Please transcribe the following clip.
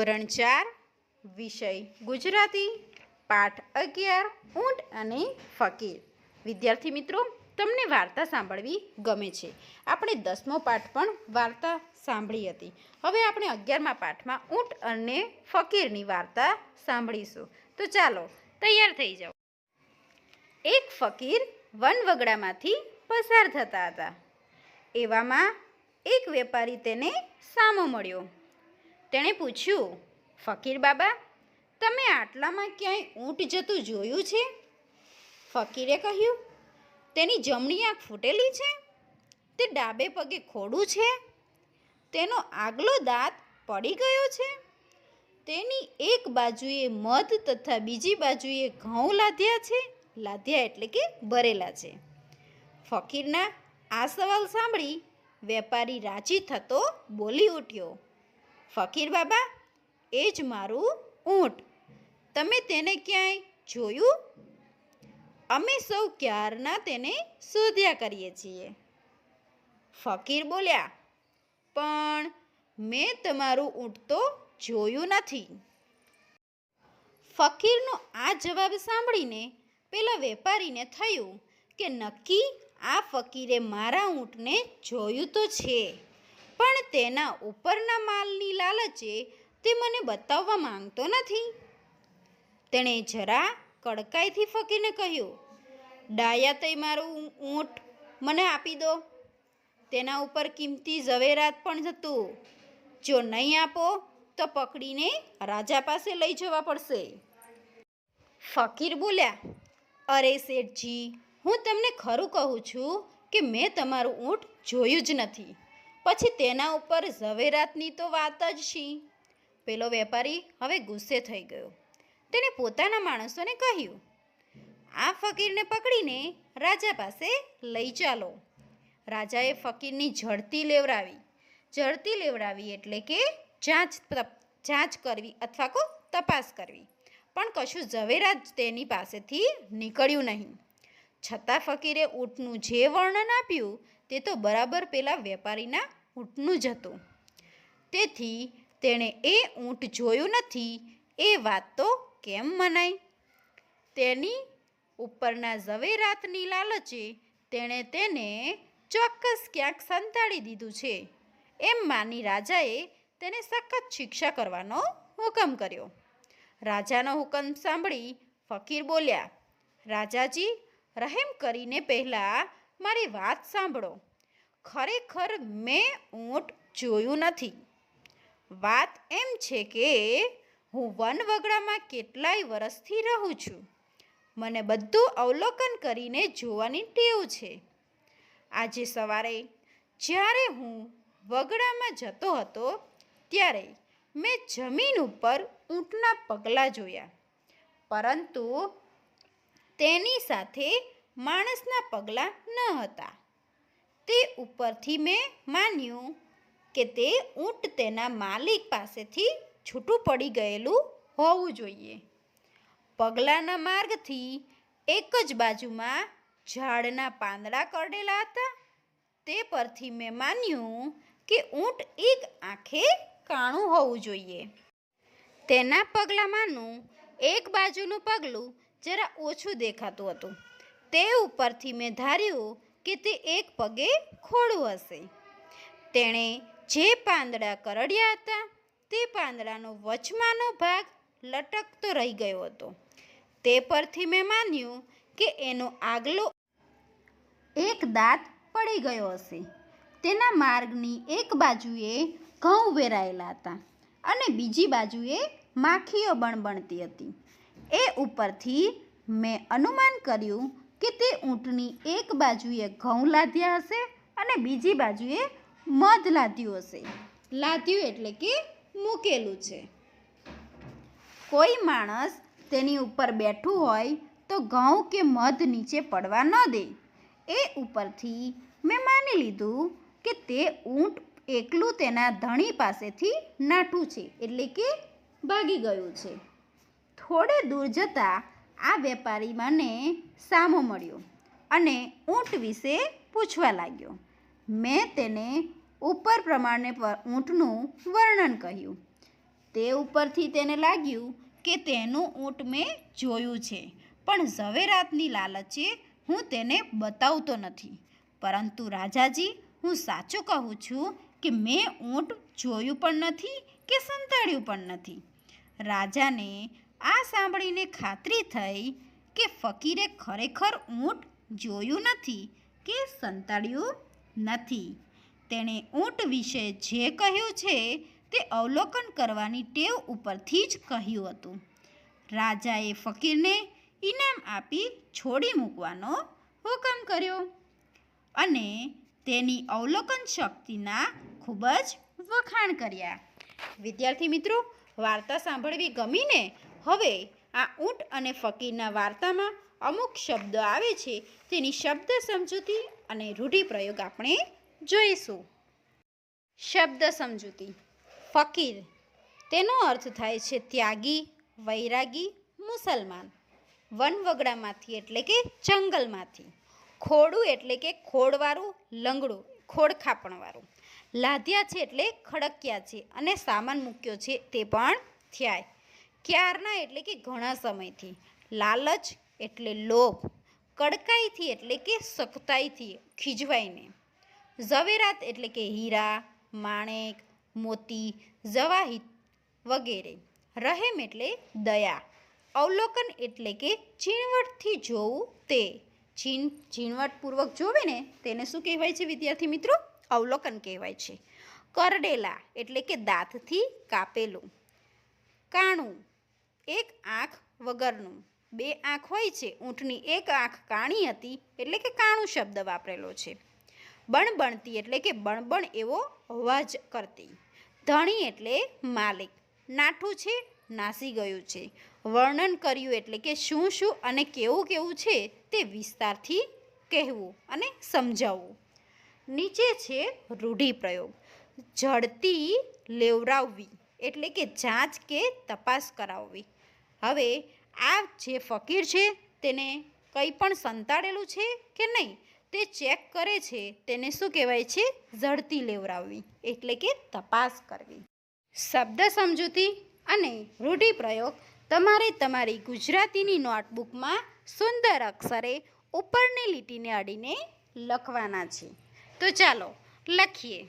ધોરણ 4 વિષય ગુજરાતી પાઠ 11 ઊંટ અને ફકીર। વિદ્યાર્થી મિત્રો, તમને વાર્તા સાંભળવી ગમે છે। આપણે 10મો પાઠ પણ વાર્તા સાંભળી હતી। હવે આપણે 11મા પાઠમાં ઊંટ અને ફકીરની વાર્તા સાંભળીશું। તો ચાલો તૈયાર થઈ જાઓ। એક ફકીર વનવગડામાંથી પસાર થતા હતા। એવામાં એક વેપારી તેને સામો મળ્યો। તેણે પૂછ્યું, ફકીર બાબા, તમે આટલામાં ક્યાંય ઊંટ જતું જોયું છે? ફકીરે કહ્યું, તેની જમણી આંખ ફૂટેલી છે, તે ડાબે પગે ખોડું છે, તેનો આગલો દાંત પડી ગયો છે, તેની એક બાજુએ મધ તથા બીજી બાજુએ ઘઉં લાદ્યા છે, લાદ્યા એટલે કે ભરેલા છે। ફકીરના આ સવાલ સાંભળી વેપારી રાજી થતો બોલી ઉઠ્યો, ફકીર બાબા, એ જ મારું ઊંટ, તમે તેને ક્યાંય જોયું? અમે સૌ ક્યારના તેને શોધ્યા કરીએ છીએ। ફકીર બોલ્યા, પણ મેં તમારું ઊંટ તો જોયું નથી। ફકીરનો આ જવાબ સાંભળીને પેલા વેપારીને થયું કે નક્કી આ ફકીરે મારા ઊંટને જોયું તો છે, પણ તેના ઉપરના માલની લાલચે તે મને બતાવવા માંગતો નથી। તેણે જરા કડકાઈથી ફકીરને કહ્યું, ડાયા તઈ મારું ઊંટ મને આપી દો, તેના ઉપર કિંમતી ઝવેરાત પણ હતું, જો નહીં આપો તો પકડીને રાજા પાસે લઈ જવા પડશે। ફકીર બોલ્યા, અરે શેઠજી, હું તમને ખરું કહું છું કે મેં તમારું ઊંટ જોયું જ નથી, પછી તેના ઉપર ઝવેરાતની તો વાત જ શી? પેલો વેપારી હવે ગુસ્સે થઈ ગયો। તેણે પોતાના માણસોને કહ્યું, આ ફકીરને પકડીને રાજા પાસે લઈ ચાલો। રાજાએ ફકીરની ઝડતી લેવડાવી એટલે કે જાંચ કરવી અથવા કો તપાસ કરવી, પણ કશું ઝવેરાત તેની પાસેથી નીકળ્યું નહીં। છતાં ફકીરે ઊંટનું જે વર્ણન આપ્યું તે તો બરાબર પેલા વેપારીના ઊંટનું જ હતું, તેથી તેણે એ ઊંટ જોયું નથી એ વાત તો કેમ મનાય? તેની ઉપરના ઝવેરાતની લાલચે તેણે તેને ચોક્કસ ક્યાંક સંતાડી દીધું છે, એમ માની રાજાએ તેને સખત શિક્ષા કરવાનો હુકમ કર્યો। રાજાનો હુકમ સાંભળી ફકીર બોલ્યા, રાજાજી, રહેમ કરીને પહેલાં મારી વાત સાંભળો, ખરેખર મેં ઊંટ જોયું નથી। વાત એમ છે કે હું વનવગડામાં કેટલાય વર્ષથી રહું છું, મને બધું અવલોકન કરીને જોવાની ટેવ છે। આજે સવારે જ્યારે હું વગડામાં જતો હતો ત્યારે મેં જમીન ઉપર ઊંટના પગલાં જોયા, પરંતુ તેની સાથે માણસના પગલાં ન હતા। તે ઉપરથી મેં માન્યું કે તે ઊંટ તેના માલિક પાસેથી છૂટું પડી ગયેલું હોવું જોઈએ। પગલાંના માર્ગથી એક જ બાજુમાં ઝાડના પાંદડા કરડેલા હતા, તે પરથી મેં માન્યું કે ઊંટ એક આંખે કાણું હોવું જોઈએ। તેના પગલાંમાંનું એક બાજુનું પગલું જરા ઓછું દેખાતું હતું, તે ઉપરથી મેં ધાર્યું કે તે એક પગે ખોડું હશે। તેણે જે પાંદડા કરડ્યા હતા તે પાંદડાનો વચમાંનો ભાગ લટકતો રહી ગયો હતો, તે પરથી મેં માન્યું કે એનો આગલો એક દાંત પડી ગયો હશે। તેના માર્ગની એક બાજુએ ઘઉં વેરાયેલા હતા અને બીજી બાજુએ માખીઓ બણબણતી હતી। એ ઉપરથી મેં અનુમાન કર્યું કે તે ઊંટની એક બાજુએ ઘઉં લાદ્યા હશે અને બીજી બાજુએ મધ લાદ્યું હશે। લાદ્યું એટલે કે મૂકેલું છે। કોઈ માણસ તેની ઉપર બેઠું હોય તો ઘઉં કે મધ નીચે પડવા ન દે। એ ઉપરથી મેં માની લીધું કે તે ઊંટ એકલું તેના ધણી પાસેથી નાઠું છે એટલે કે ભાગી ગયું છે। થોડે દૂર જતાં આ વેપારી મને સામો મળ્યો અને ઊંટ વિશે પૂછવા લાગ્યો। મેં તેને ઉપર પ્રમાણે ઊંટનું વર્ણન કહ્યું। તે ઉપરથી તેને લાગ્યું કે તેનું ઊંટ મેં જોયું છે, પણ ઝવેરાતની લાલચે હું તેને બતાવતો નથી. પરંતુ રાજાજી, હું સાચું કહું છું કે મેં ઊંટ જોયું પણ નથી કે સંતાડ્યું પણ નથી. રાજાને આ સાંભળીને ખાતરી થઈ કે ફકીરે ખરેખર ઊંટ જોયું નથી કે સંતાડ્યું નથી. તેણે ઊંટ વિશે જે કહ્યું છે તે અવલોકન કરવાની ટેવ ઉપરથી જ કહ્યું હતું. રાજાએ ફકીરને ઇનામ આપી છોડી મૂકવાનો હુકમ કર્યો અને તેની અવલોકન શક્તિના ખૂબ જ વખાણ કર્યા. વિદ્યાર્થી મિત્રો, વાર્તા સાંભળવી ગમીને? હવે આ ઊંટ અને ફકીરના વાર્તામાં અમુક શબ્દો આવે છે, તેની શબ્દ સમજૂતી અને રૂઢિપ્રયોગ આપણે જોઈશું. શબ્દ સમજૂતી. ફકીર, તેનો અર્થ થાય છે ત્યાગી, વૈરાગી, મુસલમાન. વનવગડામાંથી એટલે કે જંગલમાંથી. ખોડું એટલે કે ખોડવાળું, લંગડું, ખોડખાપણવાળું. લાધ્યા છે એટલે ખડક્યા છે અને સામાન મૂક્યો છે તે પણ થયા. ક્યારના એટલે કે ઘણા સમયથી. લાલચ એટલે લોભ. કડકાઈથી એટલે કે સખ્તાઈથી, ખીજવાઈને. ઝવેરાત એટલે કે હીરા, માણેક, મોતી, જવાહિર વગેરે. રહેમ એટલે દયા. અવલોકન એટલે કે ઝીણવટથી જોવું તે. ઝીણવટપૂર્વક જોવે ને તેને શું કહેવાય છે વિદ્યાર્થી મિત્રો? અવલોકન કહેવાય છે. કરડેલા એટલે કે દાંતથી કાપેલું. કાણું, એક આંખ વગરનું. બે આંખ હોય છે, ઊંટની એક આંખ કાણી હતી એટલે કે કાણું શબ્દ વાપરેલો છે. બણબણતી એટલે કે બણબણ એવો અવાજ કરતી. ધણી એટલે માલિક. નાઠું છે, નાસી ગયું છે. વર્ણન કર્યું એટલે કે શું શું અને કેવું કેવું છે તે વિસ્તારથી કહેવું અને સમજાવવું. નીચે છે રૂઢિપ્રયોગ. ઝડતી લેવરાવવી એટલે કે જાંચ કે તપાસ કરાવવી. હવે આ જે ફકીર છે તેને કંઈ પણ સંતાડેલું છે કે નહીં તે ચેક કરે છે, તેને શું કહેવાય છે? ઝડતી લેવરાવવી એટલે કે તપાસ કરવી. શબ્દ સમજૂતી અને રૂઢિપ્રયોગ તમારે તમારી ગુજરાતીની નોટબુકમાં સુંદર અક્ષરે ઉપરની લીટીને અડીને લખવાના છે. તો ચાલો લખીએ.